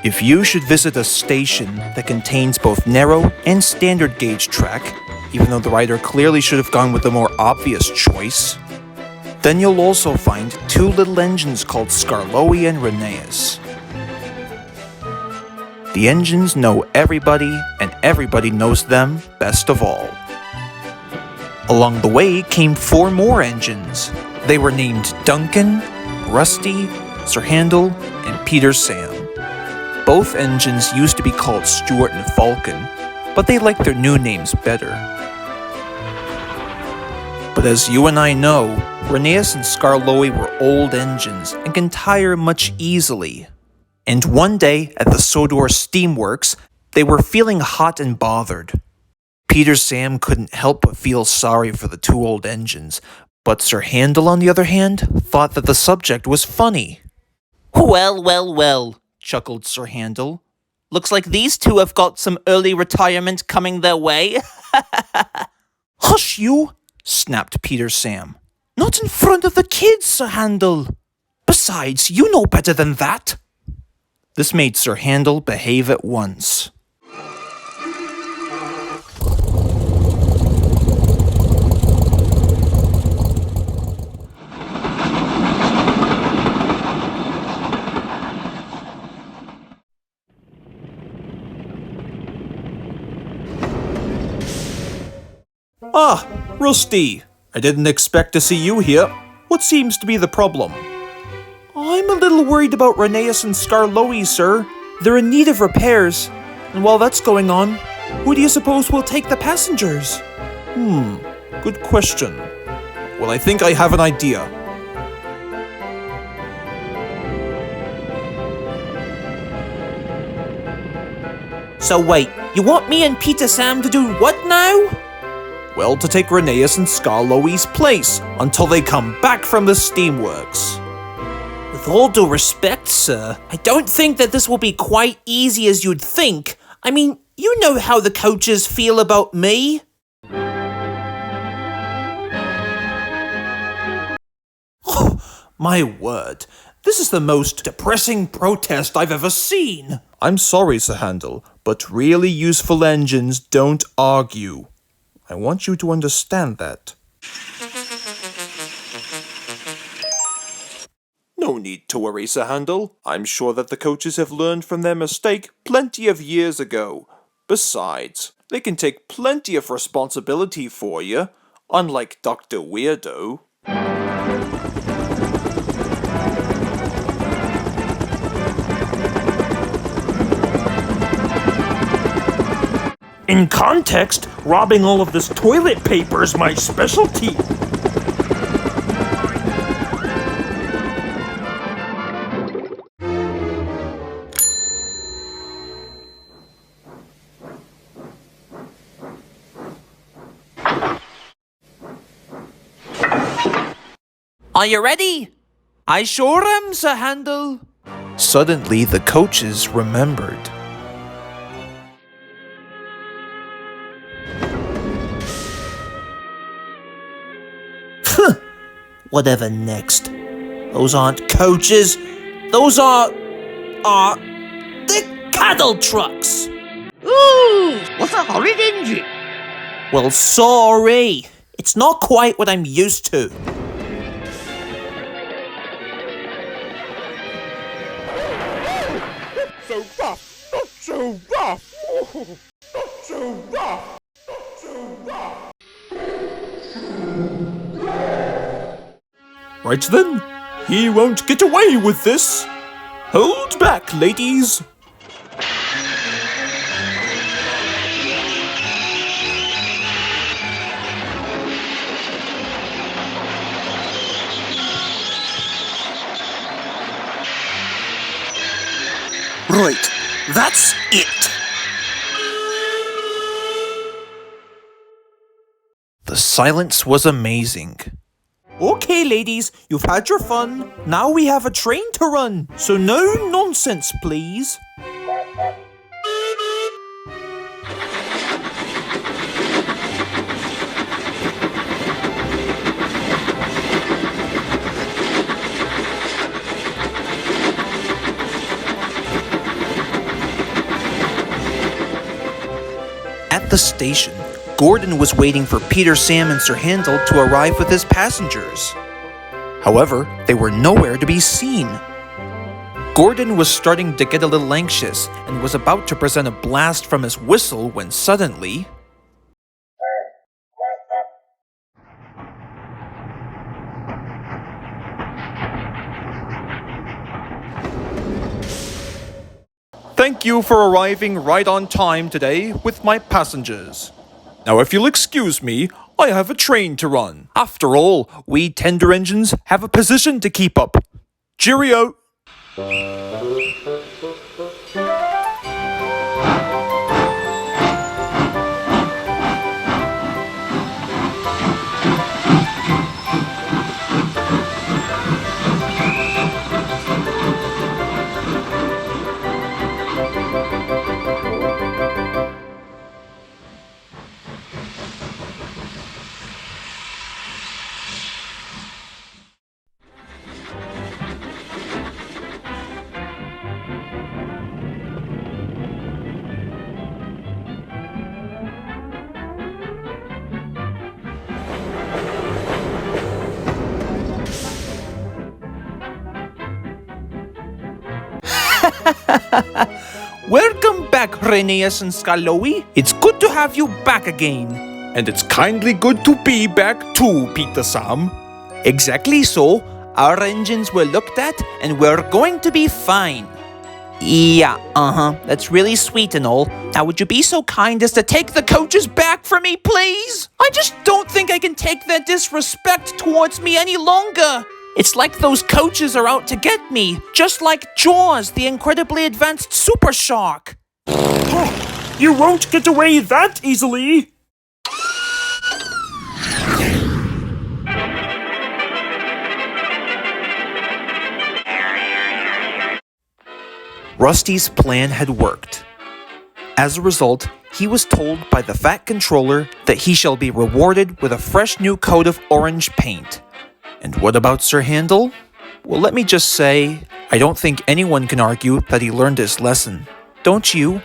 If you should visit a station that contains both narrow and standard gauge track, even though the writer clearly should have gone with the more obvious choice, then you'll also find two little engines called Skarloey and Rheneas. The engines know everybody, and everybody knows them best of all. Along the way came four more engines. They were named Duncan, Rusty, Sir Handel, and Peter Sam. Both engines used to be called Stuart and Falcon, but they liked their new names better. But as you and I know, Rheneas and Skarloey were old engines and can tire much easily. And one day, at the Sodor Steamworks, they were feeling hot and bothered. Peter Sam couldn't help but feel sorry for the two old engines, but Sir Handel, on the other hand, thought that the subject was funny. Well, chuckled Sir Handel. Looks like these two have got some early retirement coming their way. Hush you, snapped Peter Sam. Not in front of the kids, Sir Handel. Besides, you know better than that. This made Sir Handel behave at once. Ah, Rusty. I didn't expect to see you here. What seems to be the problem? I'm a little worried about Rheneas and Skarloey, sir. They're in need of repairs. And while that's going on, who do you suppose will take the passengers? Good question. Well, I think I have an idea. So wait, you want me and Peter Sam to do what now? Well, to take Rheneas and Skarloey's place until they come back from the steamworks. With all due respect, sir, I don't think that this will be quite easy as you'd think. I mean, you know how the coaches feel about me. Oh, my word. This is the most depressing protest I've ever seen. I'm sorry, Sir Handel, but really useful engines don't argue. I want you to understand that. No need to worry, Sir Handel. I'm sure that the coaches have learned from their mistake plenty of years ago. Besides, they can take plenty of responsibility for you, unlike Dr. Weirdo. In context, robbing all of this toilet paper is my specialty. Are you ready? I sure am, Sir Handel. Suddenly, the coaches remembered. Whatever next. Those aren't coaches. Those are the cattle trucks. Ooh, what's a horrid engine? Well, sorry. It's not quite what I'm used to. So rough, not so rough. Oh, not so rough, not so rough. Right then, he won't get away with this. Hold back, ladies. Right, that's it. The silence was amazing. Okay, ladies, you've had your fun. Now we have a train to run, so no nonsense, please. the station, Gordon was waiting for Peter, Sam, and Sir Handel to arrive with his passengers. However, they were nowhere to be seen. Gordon was starting to get a little anxious and was about to present a blast from his whistle when suddenly... Thank you for arriving right on time today with my passengers. Now, if you'll excuse me, I have a train to run. After all, we tender engines have a position to keep up. Cheerio! Welcome back, Rheneas and Skarloey. It's good to have you back again. And it's kindly good to be back too, Peter Sam. Exactly so. Our engines were looked at and we're going to be fine. Yeah, that's really sweet and all. Now would you be so kind as to take the coaches back for me, please? I just don't think I can take their disrespect towards me any longer. It's like those coaches are out to get me, just like Jaws, the incredibly advanced super shark. You won't get away that easily! Rusty's plan had worked. As a result, he was told by the Fat Controller that he shall be rewarded with a fresh new coat of orange paint. And what about Sir Handel? Well, let me just say, I don't think anyone can argue that he learned his lesson. Don't you?